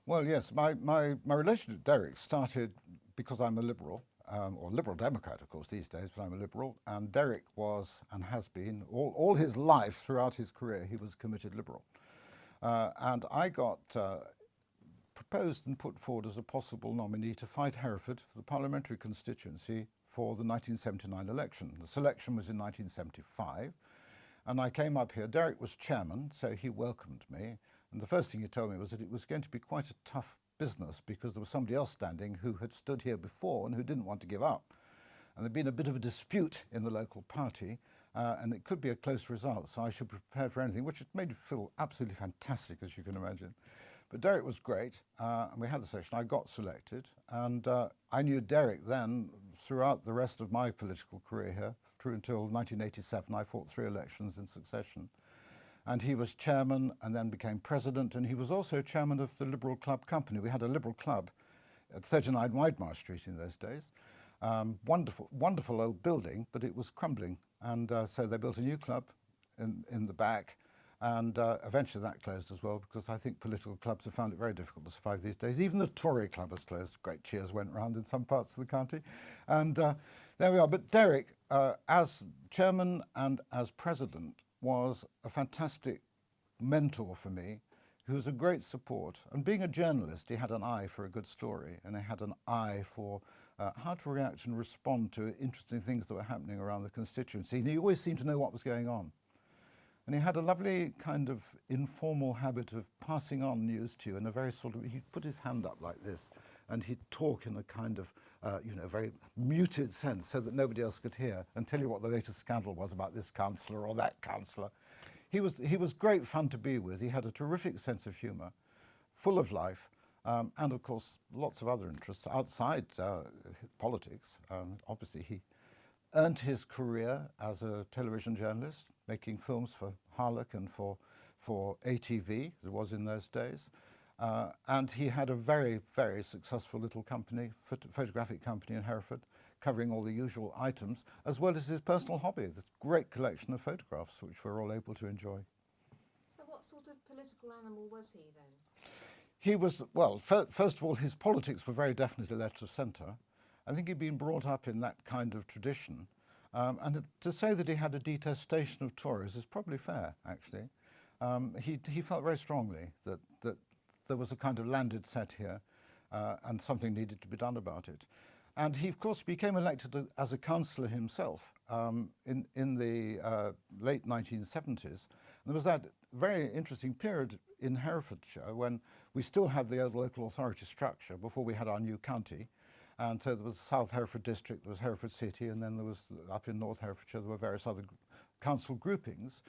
Well, yes, my relation to Derek started because I'm a Liberal, or Liberal Democrat, of course, these days, but I'm a Liberal. And Derek was and has been, all his life, throughout his career, he was a committed Liberal. And I got proposed and put forward as a possible nominee to fight Hereford for the parliamentary constituency for the 1979 election. The selection was in 1975, and I came up here. Derek was chairman, so he welcomed me. And the first thing he told me was that it was going to be quite a tough business because there was somebody else standing who had stood here before and who didn't want to give up. And there'd been a bit of a dispute in the local party, and it could be a close result, so I should be prepared for anything, which made me feel absolutely fantastic, as you can imagine. But Derek was great, and we had the session. I got selected, and I knew Derek then throughout the rest of my political career here, through until 1987. I fought 3 elections in succession. And he was chairman and then became president, and he was also chairman of the Liberal Club Company. We had a Liberal club at 39 Widemarsh Street in those days. Wonderful, wonderful old building, but it was crumbling. And so they built a new club in the back, and eventually that closed as well, because I think political clubs have found it very difficult to survive these days. Even the Tory club has closed. Great cheers went round in some parts of the county. And there we are. But Derek, as chairman and as president, was a fantastic mentor for me, who was a great support. And being a journalist, he had an eye for a good story, and he had an eye for how to react and respond to interesting things that were happening around the constituency. And he always seemed to know what was going on. And he had a lovely kind of informal habit of passing on news to you in a very sort of, he'd put his hand up like this, and he'd talk in a kind of, very muted sense so that nobody else could hear, and tell you what the latest scandal was about this councillor or that councillor. He was great fun to be with. He had a terrific sense of humour, full of life, and of course lots of other interests outside politics. Obviously he earned his career as a television journalist, making films for Harlock and for ATV, as it was in those days. And he had a very, very successful little company, photographic company in Hereford, covering all the usual items, as well as his personal hobby, this great collection of photographs, which we're all able to enjoy. So what sort of political animal was he then? He was, well, first of all, his politics were very definitely left of centre. I think he'd been brought up in that kind of tradition. And to say that he had a detestation of Tories is probably fair, actually. He felt very strongly that there was a kind of landed set here, and something needed to be done about it. And he, of course, became elected as a councillor himself in the late 1970s. And there was that very interesting period in Herefordshire when we still had the old local authority structure before we had our new county. And so there was South Hereford District, there was Hereford City, and then there was, up in North Herefordshire, there were various other council groupings.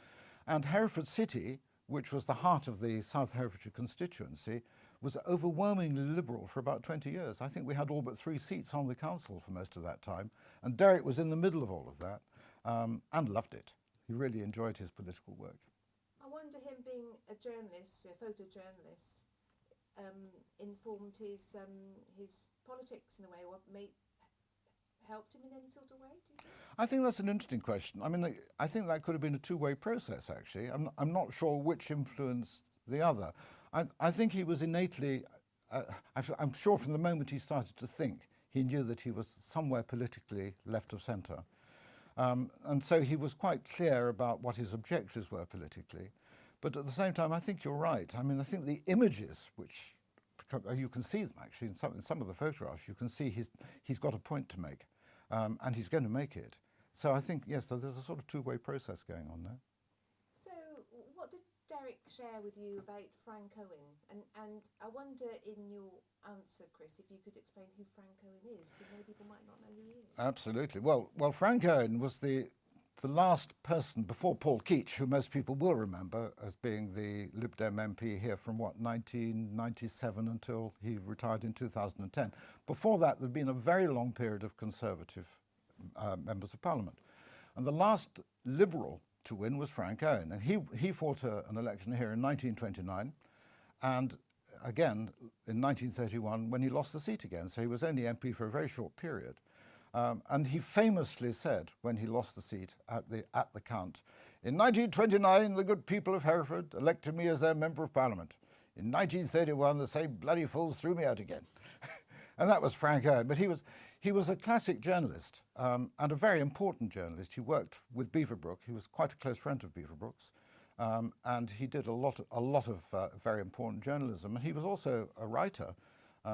And Hereford City, which was the heart of the South Herefordshire constituency, was overwhelmingly Liberal for about 20 years. I think we had all but 3 seats on the council for most of that time. And Derek was in the middle of all of that, and loved it. He really enjoyed his political work. I wonder, him being a journalist, a photojournalist, informed his politics in a way, or helped him in any sort of way, do you think? I think that's an interesting question. I mean, I think that could have been a 2-way process, actually. I'm not sure which influenced the other. I think he was innately, I'm sure from the moment he started to think, he knew that he was somewhere politically left of centre. And so he was quite clear about what his objectives were politically. But at the same time, I think you're right. I mean, I think the images, which you can see them actually in some of the photographs, you can see he's got a point to make, and he's going to make it. So I think, yes, there's a sort of 2-way process going on there. So what did Derek share with you about Frank Owen? And I wonder, in your answer, Chris, if you could explain who Frank Owen is, because many people might not know who he is. Absolutely. Well, Frank Owen was the last person before Paul Keach, who most people will remember as being the Lib Dem MP here from, 1997 until he retired in 2010. Before that, there'd been a very long period of Conservative members of Parliament. And the last Liberal to win was Frank Owen. And he fought an election here in 1929, and again in 1931 when he lost the seat again. So he was only MP for a very short period. And he famously said, when he lost the seat at the count, "In 1929, the good people of Hereford elected me as their Member of Parliament. In 1931, the same bloody fools threw me out again. And that was Frank Owen. But he was a classic journalist and a very important journalist. He worked with Beaverbrook. He was quite a close friend of Beaverbrook's. And he did a lot of very important journalism. And he was also a writer,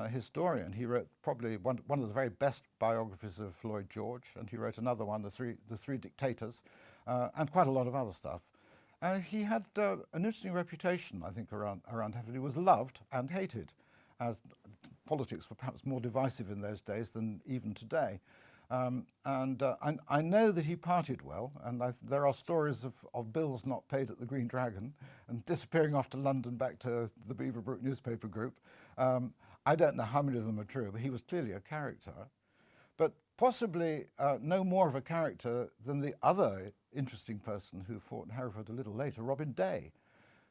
historian. He wrote probably one of the very best biographies of Lloyd George, and he wrote another one, The Three Dictators, and quite a lot of other stuff. He had an interesting reputation, I think, around Hereford. He was loved and hated, as politics were perhaps more divisive in those days than even today. I know that he partied well, and there are stories of bills not paid at the Green Dragon and disappearing off to London back to the Beaverbrook newspaper group. I don't know how many of them are true, but he was clearly a character. But possibly no more of a character than the other interesting person who fought in Hereford a little later, Robin Day,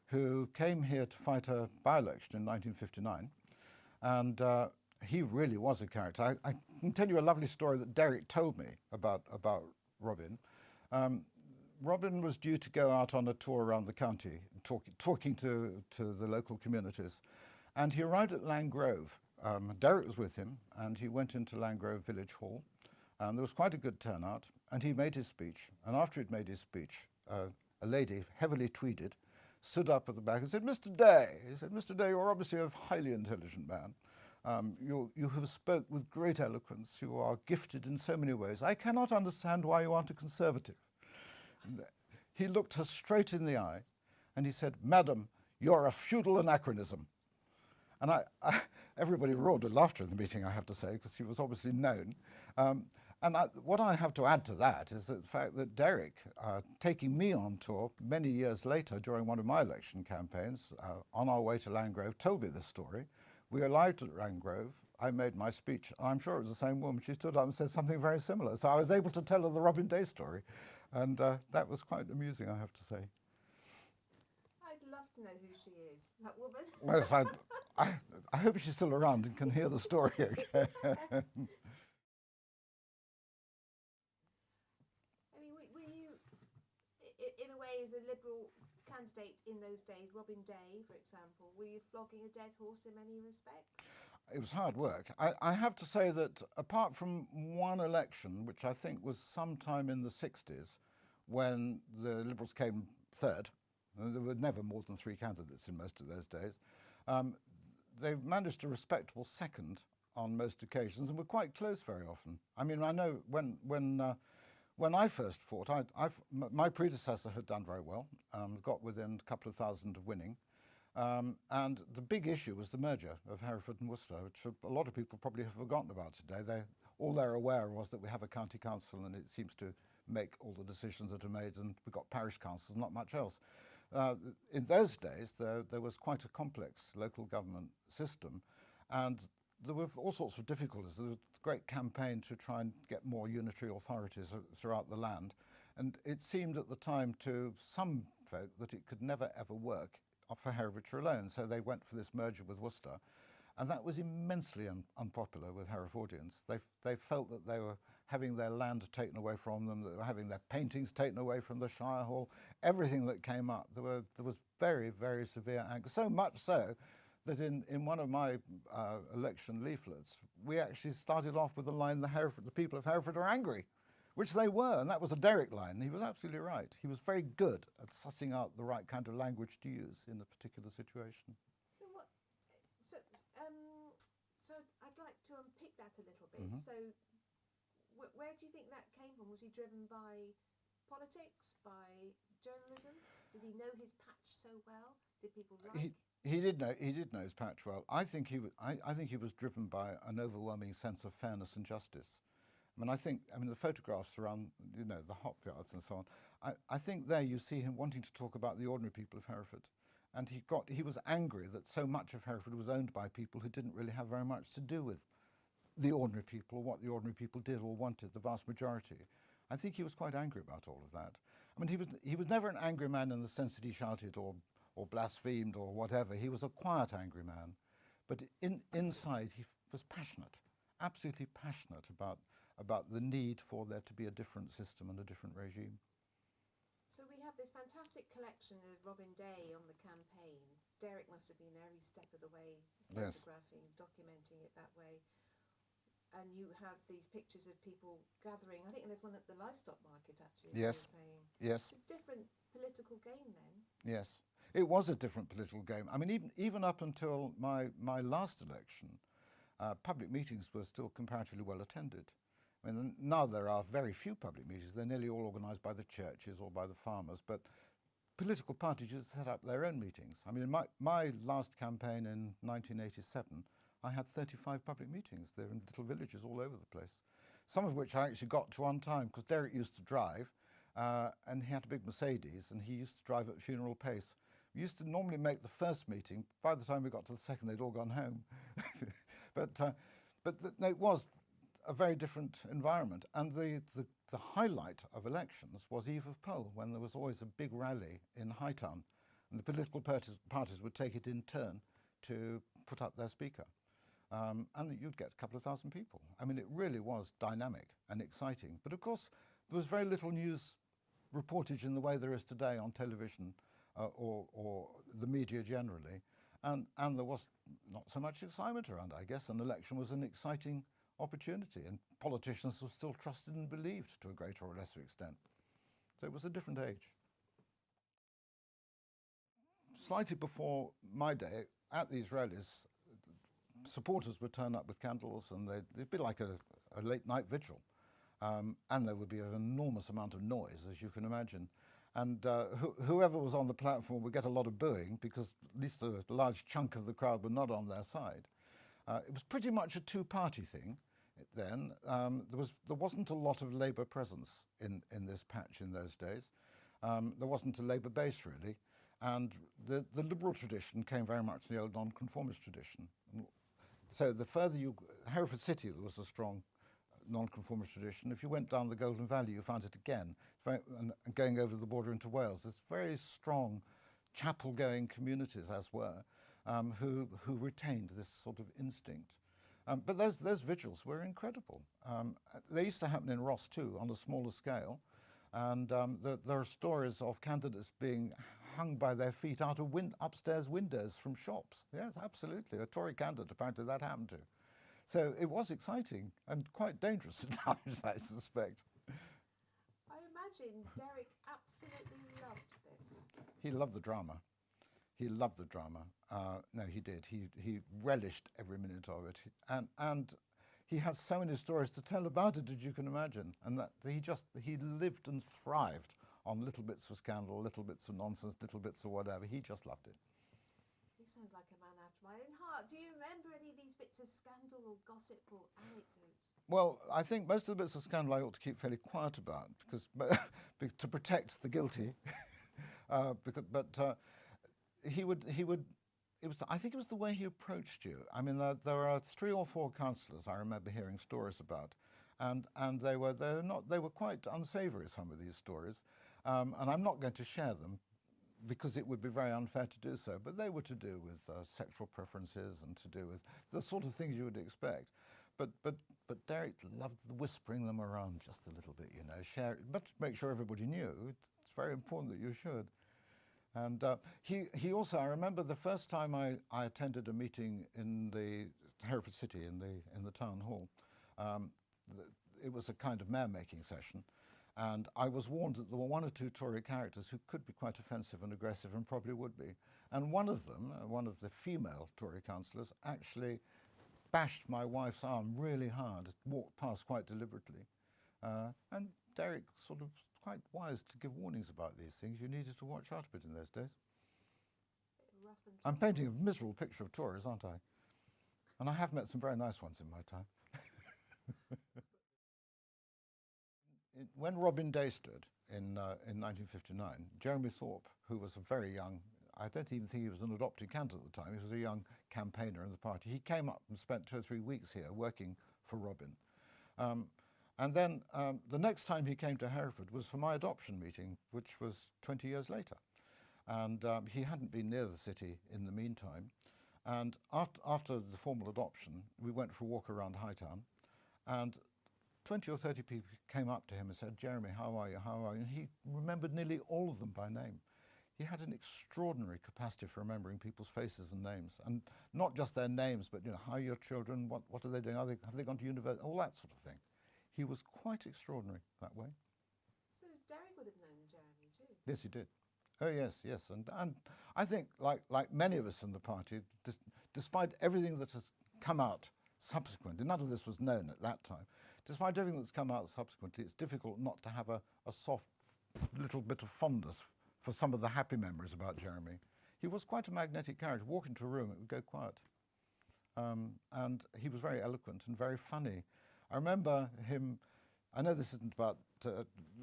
who came here to fight a by-election in 1959. And he really was a character. I can tell you a lovely story that Derek told me about Robin. Robin was due to go out on a tour around the county, talking to the local communities. And he arrived at Langgrove. Derek was with him, and he went into Langgrove Village Hall. And there was quite a good turnout, and he made his speech. And after he'd made his speech, a lady, heavily tweeded, stood up at the back and said, "Mr. Day," he said, "Mr. Day, you're obviously a highly intelligent man. You have spoke with great eloquence. You are gifted in so many ways. I cannot understand why you aren't a Conservative." And he looked her straight in the eye, and he said, "Madam, you're a feudal anachronism." And everybody roared with laughter in the meeting, I have to say, because he was obviously known. What I have to add to that is the fact that Derek, taking me on tour many years later during one of my election campaigns, on our way to Langgrove, told me this story. We arrived at Langgrove, I made my speech. I'm sure it was the same woman. She stood up and said something very similar. So I was able to tell her the Robin Day story. And that was quite amusing, I have to say. I'd love to know who she is, that woman. Yes, I hope she's still around and can hear the story again. Were you, in a way, as a Liberal candidate in those days, Robin Day, for example, were you flogging a dead horse in many respects? It was hard work. I have to say that apart from one election, which I think was sometime in the 60s, when the Liberals came third, and there were never more than 3 candidates in most of those days, they managed a respectable second on most occasions and were quite close very often. I mean, I know when I first fought, my predecessor had done very well, got within a couple of thousand of winning. And the big issue was the merger of Hereford and Worcester, which a lot of people probably have forgotten about today. All they're aware was that we have a county council and it seems to make all the decisions that are made, and we've got parish councils, not much else. In those days, there was quite a complex local government system, and there were all sorts of difficulties. There was a great campaign to try and get more unitary authorities throughout the land, and it seemed at the time to some folk that it could never ever work for Herefordshire alone, so they went for this merger with Worcester, and that was immensely unpopular with Herefordians. They felt that they were having their land taken away from them, that they were having their paintings taken away from the Shire Hall, everything that came up. There was very, very severe anger, so much so that in one of my election leaflets, we actually started off with the line, the people of Hereford are angry, which they were, and that was a Derek line. He was absolutely right. He was very good at sussing out the right kind of language to use in a particular situation. So I'd like to unpick that a little bit. Mm-hmm. So where do you think that came from? Was he driven by politics, by journalism? Did he know his patch so well? Did people like? He did know his patch well. I think he was driven by an overwhelming sense of fairness and justice. I mean, the photographs around, the hop yards and so on, I think there you see him wanting to talk about the ordinary people of Hereford. And he was angry that so much of Hereford was owned by people who didn't really have very much to do with the ordinary people or what the ordinary people did or wanted, the vast majority. I think he was quite angry about all of that. I mean, he was never an angry man in the sense that he shouted or blasphemed or whatever. He was a quiet, angry man. But inside, he was passionate, absolutely passionate about the need for there to be a different system and a different regime. So we have this fantastic collection of Robin Day on the campaign. Derek must have been there every step of the way, Yes. photographing, documenting it that way. And you have these pictures of people gathering. I think there's one at the livestock market, actually. Yes. As you were saying. Yes. It's a different political game then. Yes. It was a different political game. I mean, even up until my last election, public meetings were still comparatively well attended. I mean, now there are very few public meetings. They're nearly all organised by the churches or by the farmers, but political parties just set up their own meetings. I mean, in my last campaign in 1987, I had 35 public meetings. They're in little villages all over the place, some of which I actually got to on time because Derek used to drive, and he had a big Mercedes, and he used to drive at funeral pace. We used to normally make the first meeting. By the time we got to the second, they'd all gone home. No, it was a very different environment. And the highlight of elections was eve of poll, when there was always a big rally in Hightown, and the political parties would take it in turn to put up their speaker. And you'd get a couple of thousand people. I mean, it really was dynamic and exciting. But of course, there was very little news reportage in the way there is today on television or the media generally. And there was not so much excitement around, I guess. An election was an exciting opportunity, and politicians were still trusted and believed to a greater or lesser extent. So it was a different age. Slightly before my day, at these rallies, supporters would turn up with candles, and they'd be like a late night vigil. And there would be an enormous amount of noise, as you can imagine. And whoever was on the platform would get a lot of booing, because at least a large chunk of the crowd were not on their side. It was pretty much a two-party thing then. There wasn't a lot of Labour presence in this patch in those days. There wasn't a Labour base, really. And the Liberal tradition came very much from the old non-conformist tradition. So the further Hereford City, there was a strong non-conformist tradition. If you went down the Golden Valley, you found it again. And going over the border into Wales, there's very strong chapel-going communities, as were, who retained this sort of instinct. But those vigils were incredible. They used to happen in Ross too, on a smaller scale. And there are stories of candidates being hung by their feet out of upstairs windows from shops. Yes, absolutely. A Tory candidate, apparently that happened to. So it was exciting and quite dangerous at times, I suspect. I imagine Derek absolutely loved this. He loved the drama. He loved the drama. No, he did. He relished every minute of it. And he has so many stories to tell about it, as you can imagine. And that he lived and thrived on little bits of scandal, little bits of nonsense, little bits of whatever. He just loved it. He sounds like a man after my own heart. Do you remember any of these bits of scandal or gossip or anecdotes? Well, I think most of the bits of scandal I ought to keep fairly quiet about, because to protect the guilty. He would. I think it was the way he approached you. I mean, there are 3 or 4 councillors I remember hearing stories about, and they were quite unsavoury, some of these stories, and I'm not going to share them, because it would be very unfair to do so. But they were to do with sexual preferences and to do with the sort of things you would expect. But Derek loved whispering them around just a little bit, you know, share, but to make sure everybody knew. It's very important that you should. And he also, I remember the first time I attended a meeting in the Hereford City, in the town hall. It was a kind of mayor-making session. And I was warned that there were 1 or 2 Tory characters who could be quite offensive and aggressive, and probably would be. And one of them, one of the female Tory councillors, actually bashed my wife's arm really hard, walked past quite deliberately. And Derek sort of quite wise to give warnings about these things. You needed to watch out a bit in those days. Rough and I'm tumble. painting a miserable picture of Tories, aren't I? And I have met some very nice ones in my time. When Robin Day stood in 1959, Jeremy Thorpe, who was a very young, I don't even think he was an adopted candidate at the time, he was a young campaigner in the party. He came up and spent 2 or 3 weeks here working for Robin. And then the next time he came to Hereford was for my adoption meeting, which was 20 years later. And he hadn't been near the city in the meantime. And after the formal adoption, we went for a walk around Hightown, and 20 or 30 people came up to him and said, "Jeremy, how are you, how are you?" And he remembered nearly all of them by name. he had an extraordinary capacity for remembering people's faces and names, and not just their names, but how are your children, what are they doing, have they gone to university, all that sort of thing. He was quite extraordinary that way. So Derek would have known Jeremy too? Yes, he did. Oh yes, yes, and I think like many of us in the party, despite everything that has come out subsequently, none of this was known at that time, despite everything that's come out subsequently, it's difficult not to have a soft little bit of fondness for some of the happy memories about Jeremy. He was quite a magnetic character. Walk into a room, it would go quiet. And he was very eloquent and very funny. I remember him, I know this isn't about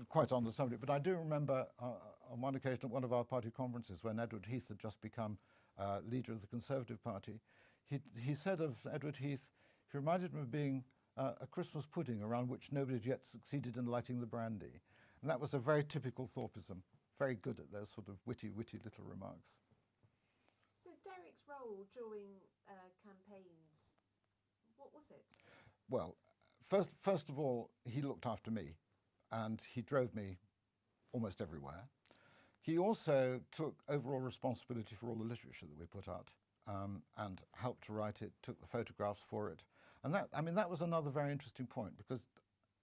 quite on the subject, but I do remember on one occasion at one of our party conferences when Edward Heath had just become leader of the Conservative Party, he said of Edward Heath, he reminded him of being a Christmas pudding around which nobody had yet succeeded in lighting the brandy. And that was a very typical Thorpism, very good at those sort of witty little remarks. So Derek's role during campaigns, what was it? Well, first of all, he looked after me and he drove me almost everywhere. He also took overall responsibility for all the literature that we put out and helped to write it, took the photographs for it. And that was another very interesting point, because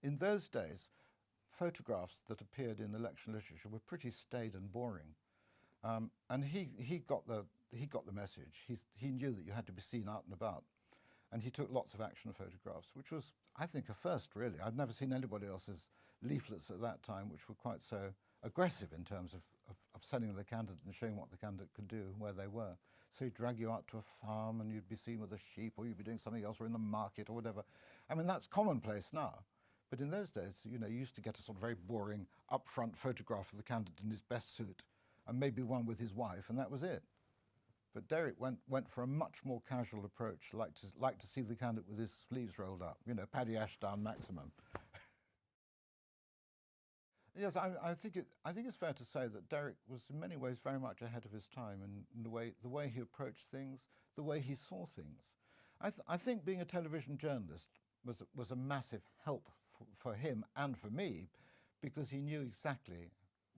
in those days, photographs that appeared in election literature were pretty staid and boring. And he got the message. He knew that you had to be seen out and about. And he took lots of action photographs, which was, I think, a first, really. I'd never seen anybody else's leaflets at that time, which were quite so aggressive in terms of selling the candidate and showing what the candidate could do and where they were. So he'd drag you out to a farm and you'd be seen with a sheep, or you'd be doing something else, or in the market or whatever. I mean, that's commonplace now. But in those days, you used to get a sort of very boring upfront photograph of the candidate in his best suit, and maybe one with his wife, and that was it. But Derek went for a much more casual approach, like to see the candidate with his sleeves rolled up, Paddy Ashdown maximum. Yes, I think it's fair to say that Derek was in many ways very much ahead of his time in the way he approached things, the way he saw things. I think being a television journalist was a massive help for him and for me, because he knew exactly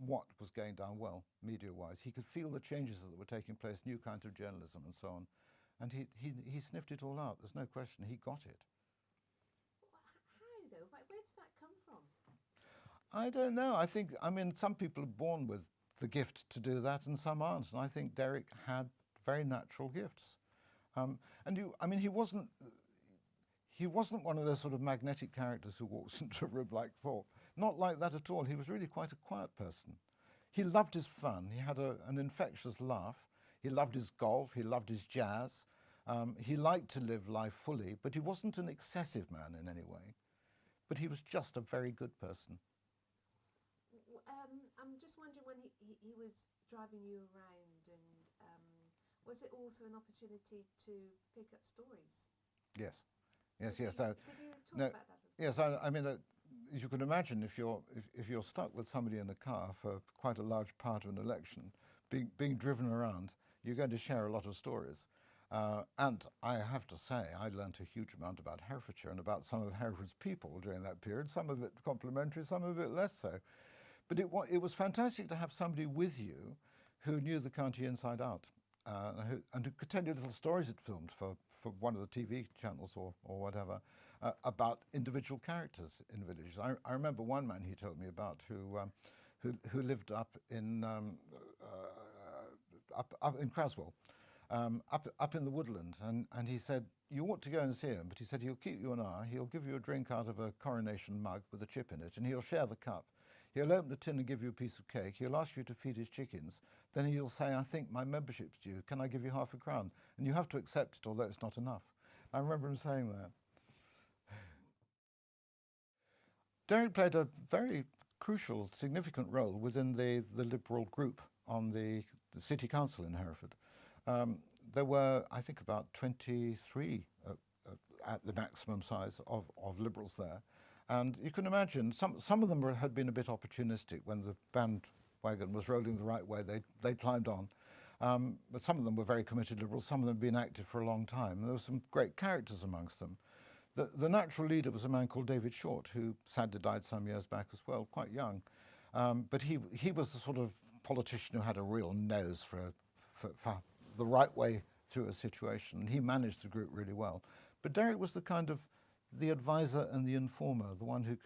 what was going down well, media-wise. He could feel the changes that were taking place, new kinds of journalism and so on. And he sniffed it all out, there's no question, he got it. How, though? Where does that come from? I don't know. I mean, some people are born with the gift to do that and some aren't. And I think Derek had very natural gifts. He wasn't one of those sort of magnetic characters who walks into a room like Thorpe. Not like that at all. He was really quite a quiet person. He loved his fun. He had an infectious laugh. He loved his golf. He loved his jazz. He liked to live life fully, but he wasn't an excessive man in any way. But he was just a very good person. I'm just wondering, when he was driving you around, and was it also an opportunity to pick up stories? Yes. Could you talk about that? Yes, I mean, as you can imagine, if you're stuck with somebody in a car for quite a large part of an election, being driven around, you're going to share a lot of stories. And I have to say, I learnt a huge amount about Herefordshire and about some of Hereford's people during that period, some of it complimentary, some of it less so. But it was fantastic to have somebody with you who knew the county inside out, and who could tell you little stories it filmed for one of the TV channels or whatever, about individual characters in villages. I remember one man he told me about who lived up in Carousel, up in the woodland, and he said, you ought to go and see him, but he said he'll keep you an hour, he'll give you a drink out of a coronation mug with a chip in it, and he'll share the cup. He'll open the tin and give you a piece of cake. He'll ask you to feed his chickens. Then he'll say, I think my membership's due. Can I give you £0.50? And you have to accept it, although it's not enough. I remember him saying that. Derek played a very crucial, significant role within the Liberal group on the City Council in Hereford. There were, I think, about 23 at the maximum size of Liberals there. And you can imagine, some of them had been a bit opportunistic. When the bandwagon was rolling the right way, they climbed on. But some of them were very committed Liberals, some of them had been active for a long time. And there were some great characters amongst them. The natural leader was a man called David Short, who sadly died some years back as well, quite young. But he was the sort of politician who had a real nose for the right way through a situation. And he managed the group really well. But Derek was the kind of the advisor and the informer, the one who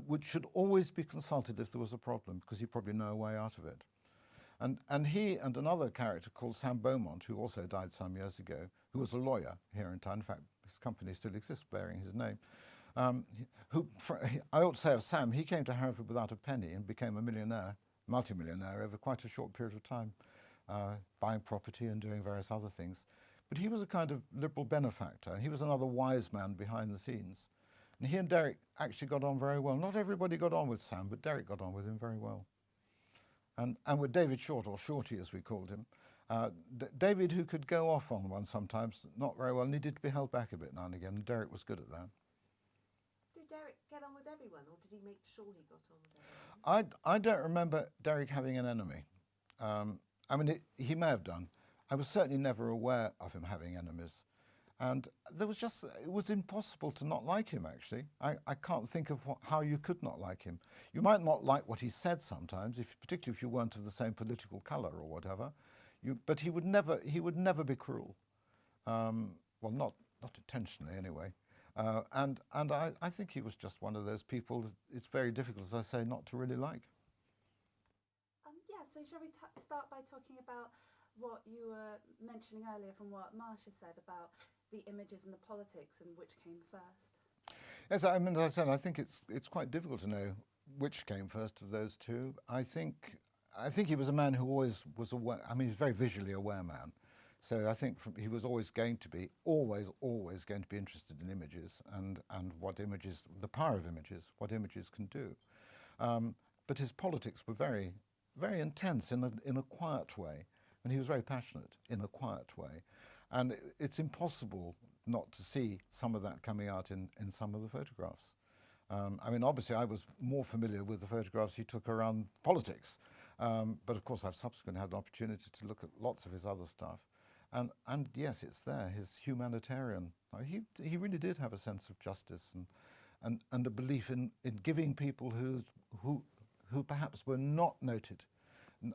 which should always be consulted if there was a problem, because he'd probably know a way out of it. And he and another character called Sam Beaumont, who also died some years ago, who was a lawyer here in town. In fact, his company still exists bearing his name. I ought to say of Sam, he came to Hereford without a penny and became a millionaire, multi-millionaire over quite a short period of time, buying property and doing various other things. But he was a kind of liberal benefactor. He was another wise man behind the scenes. And he and Derek actually got on very well. Not everybody got on with Sam, but Derek got on with him very well. And with David Short, or Shorty as we called him, David, who could go off on one sometimes, not very well, needed to be held back a bit now and again, and Derek was good at that. Did Derek get on with everyone, or did he make sure he got on with everyone? I don't remember Derek having an enemy. I mean, he may have done. I was certainly never aware of him having enemies. And there was just, it was impossible to not like him, actually. I can't think of how you could not like him. You might not like what he said sometimes, particularly if you weren't of the same political colour or whatever. But he would never be cruel. Well, not intentionally anyway. And I think he was just one of those people that it's very difficult, as I say, not to really like. Yeah, so shall we start by talking about what you were mentioning earlier from what Marsha said about the images and the politics and which came first? Yes, I mean, as I said, I think it's quite difficult to know which came first of those two. I think he was a man who always was aware. I mean, he's a very visually aware man. So I think he was always going to be, always going to be interested in images and what images, the power of images, what images can do. But his politics were very, very intense in a quiet way. And he was very passionate in a quiet way. And it's impossible not to see some of that coming out in some of the photographs. I mean, obviously, I was more familiar with the photographs he took around politics. But of course, I've subsequently had an opportunity to look at lots of his other stuff. And yes, it's there, his humanitarian. He really did have a sense of justice and a belief in giving people who perhaps were not noted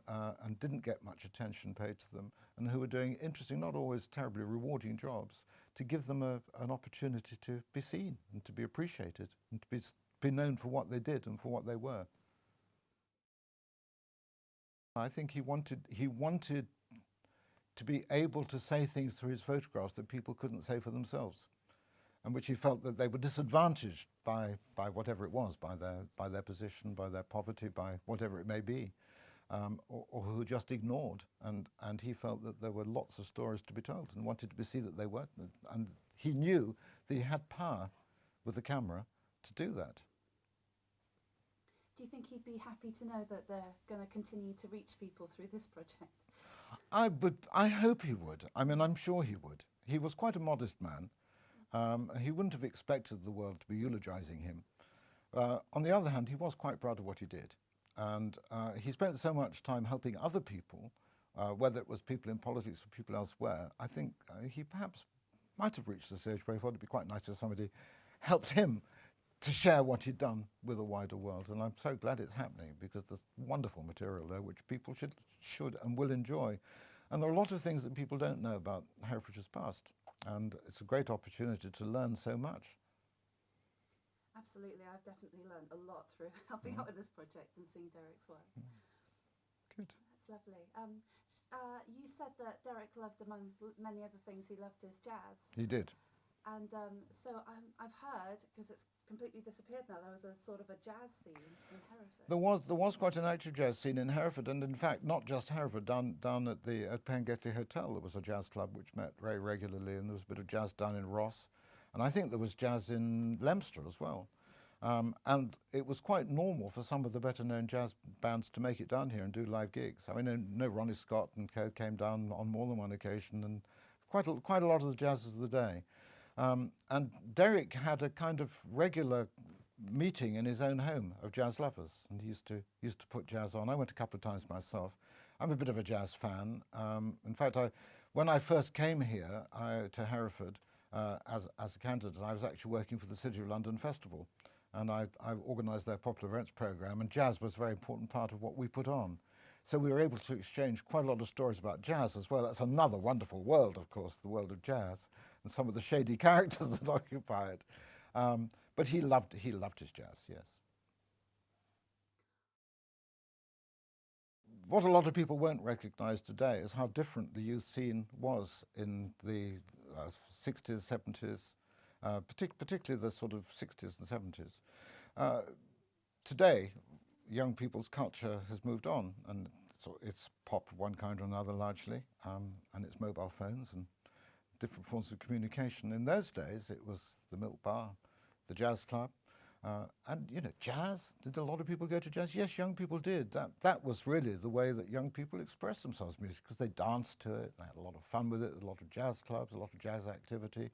and didn't get much attention paid to them, and who were doing interesting, not always terribly rewarding jobs, to give them an opportunity to be seen and to be appreciated and to be known for what they did and for what they were. I think he wanted to be able to say things through his photographs that people couldn't say for themselves, and which he felt that they were disadvantaged by whatever it was, by their position, by their poverty, by whatever it may be. Or who just ignored, and he felt that there were lots of stories to be told and wanted to see that they weren't, and he knew that he had power with the camera to do that. Do you think he'd be happy to know that they're going to continue to reach people through this project? I hope he would. I mean, I'm sure he would. He was quite a modest man. He wouldn't have expected the world to be eulogizing him. On the other hand, he was quite proud of what he did. And he spent so much time helping other people, whether it was people in politics or people elsewhere. I think he perhaps might have reached the stage where he thought it'd be quite nice if somebody helped him to share what he'd done with a wider world. And I'm so glad it's happening, because there's wonderful material there which people should and will enjoy. And there are a lot of things that people don't know about Herefordshire's past. And it's a great opportunity to learn so much. Absolutely, I've definitely learned a lot through helping out with this project and seeing Derek's work. Good. That's lovely. You said that Derek loved, among many other things, he loved his jazz. He did. And so I've heard, because it's completely disappeared now, there was a sort of a jazz scene in Hereford. There was quite an active jazz scene in Hereford, and in fact, not just Hereford. Down at Pengethley Hotel, there was a jazz club which met very regularly, and there was a bit of jazz down in Ross. And I think there was jazz in Leicester as well. And it was quite normal for some of the better-known jazz bands to make it down here and do live gigs. I mean, no Ronnie Scott and co came down on more than one occasion, and quite a lot of the jazzers of the day. And Derek had a kind of regular meeting in his own home of jazz lovers, and he used to put jazz on. I went a couple of times myself. I'm a bit of a jazz fan. In fact, when I first came here to Hereford, as a candidate, I was actually working for the City of London Festival, and I organised their popular events programme, and jazz was a very important part of what we put on. So we were able to exchange quite a lot of stories about jazz as well. That's another wonderful world, of course, the world of jazz, and some of the shady characters that occupy it. But he loved his jazz, yes. What a lot of people won't recognise today is how different the youth scene was in the 60s, 70s, particularly the sort of 60s and 70s. Today, young people's culture has moved on, and so it's pop of one kind or another largely, and it's mobile phones and different forms of communication. In those days, it was the Milk Bar, the jazz club, and you know, jazz. Did a lot of people go to jazz? Yes, young people did. That was really the way that young people expressed themselves in music, because they danced to it, they had a lot of fun with it, a lot of jazz clubs, a lot of jazz activity.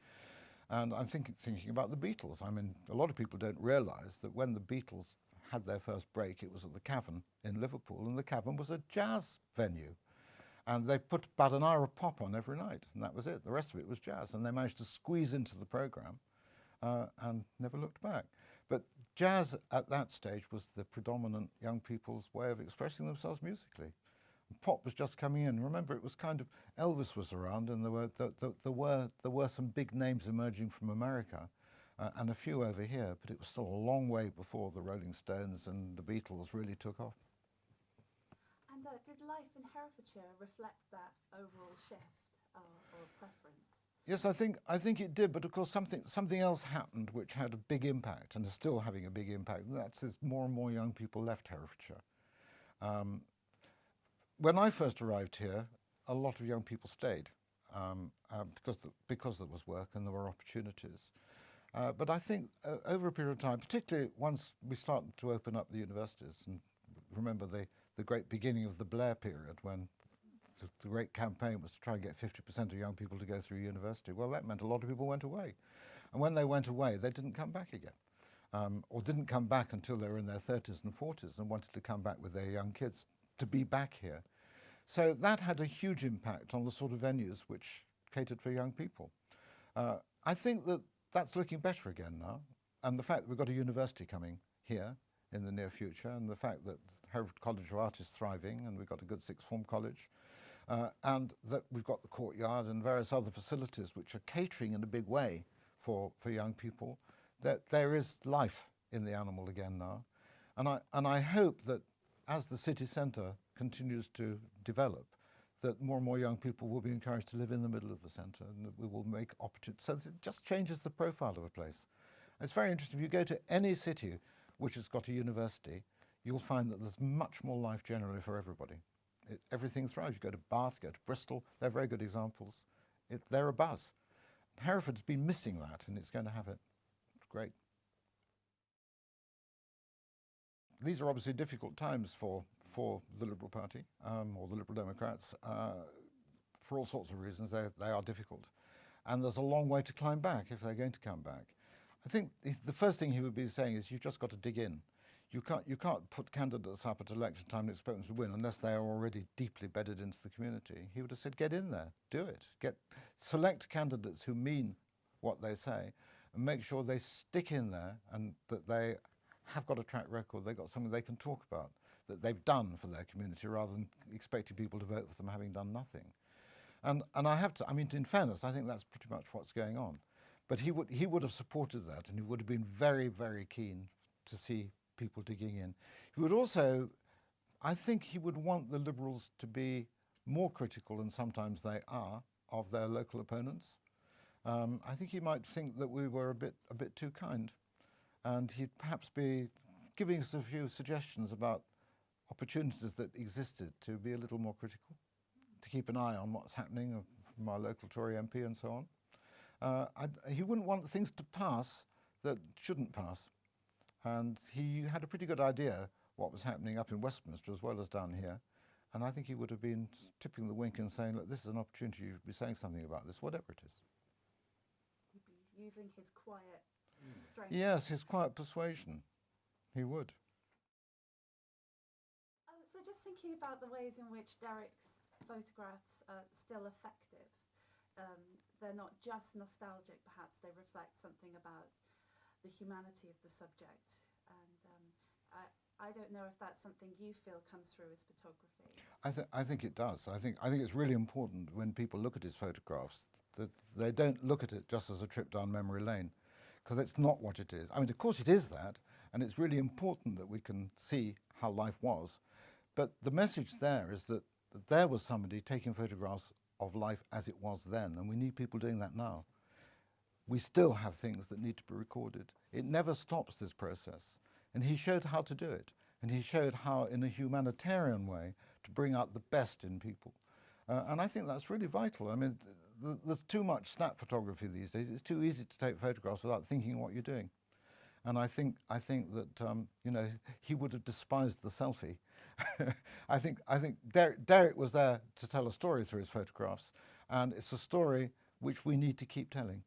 And I'm thinking about the Beatles. I mean, a lot of people don't realise that when the Beatles had their first break, it was at the Cavern in Liverpool, and the Cavern was a jazz venue. And they put about an hour of pop on every night, and that was it. The rest of it was jazz, and they managed to squeeze into the programme and never looked back. But jazz at that stage was the predominant young people's way of expressing themselves musically. Pop was just coming in. Remember, it was kind of, Elvis was around, and there were some big names emerging from America, and a few over here, but it was still a long way before the Rolling Stones and the Beatles really took off. And did life in Herefordshire reflect that overall shift or preference? Yes, I think it did, but of course something else happened which had a big impact and is still having a big impact, and that's as more and more young people left Herefordshire. When I first arrived here, a lot of young people stayed because there was work and there were opportunities. But I think over a period of time, particularly once we started to open up the universities, and remember the great beginning of the Blair period, when the great campaign was to try and get 50% of young people to go through university. Well, that meant a lot of people went away. And when they went away, they didn't come back again, or didn't come back until they were in their 30s and 40s and wanted to come back with their young kids to be back here. So that had a huge impact on the sort of venues which catered for young people. I think that that's looking better again now, and the fact that we've got a university coming here in the near future, and the fact that Hereford College of Art is thriving, and we've got a good sixth form college, and that we've got the courtyard and various other facilities which are catering in a big way for young people, that there is life in the animal again now. And I hope that as the city centre continues to develop, that more and more young people will be encouraged to live in the middle of the centre, and that we will make opportunities. So it just changes the profile of a place. It's very interesting. If you go to any city which has got a university, you'll find that there's much more life generally for everybody. Everything thrives. You go to Bath, go to Bristol, they're very good examples. They're a buzz. Hereford's been missing that, and it's going to have it. It's great. These are obviously difficult times for the Liberal Party, or the Liberal Democrats, for all sorts of reasons. They are difficult. And there's a long way to climb back if they're going to come back. I think the first thing he would be saying is you've just got to dig in. You can't put candidates up at election time and expect them to win unless they are already deeply bedded into the community. He would have said, get in there, do it. Select candidates who mean what they say, and make sure they stick in there, and that they have got a track record, they've got something they can talk about, that they've done for their community, rather than expecting people to vote for them having done nothing. And I mean, in fairness, I think that's pretty much what's going on. But he would have supported that, and he would have been very, very keen to see people digging in. He would also, I think he would want the Liberals to be more critical, and sometimes they are, of their local opponents. I think he might think that we were a bit too kind, and he'd perhaps be giving us a few suggestions about opportunities that existed to be a little more critical, to keep an eye on what's happening from our local Tory MP and so on. He wouldn't want things to pass that shouldn't pass. And he had a pretty good idea what was happening up in Westminster as well as down here. And I think he would have been tipping the wink and saying, look, this is an opportunity, you should be saying something about this, whatever it is. He'd be using his quiet strength. Yes, his quiet persuasion. He would. So just thinking about the ways in which Derek's photographs are still effective. They're not just nostalgic, perhaps they reflect something about the humanity of the subject. And I don't know if that's something you feel comes through as photography. I think it does. I think it's really important when people look at his photographs that they don't look at it just as a trip down memory lane, because it's not what it is. I mean, of course it is that, and it's really important that we can see how life was, but the message there is that there was somebody taking photographs of life as it was then, and we need people doing that now. We still have things that need to be recorded. It never stops, this process. And he showed how to do it. And he showed how, in a humanitarian way, to bring out the best in people. And I think that's really vital. I mean, there's too much snap photography these days. It's too easy to take photographs without thinking what you're doing. And I think that you know, he would have despised the selfie. I think Derek was there to tell a story through his photographs, and it's a story which we need to keep telling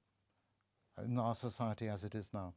in our society as it is now.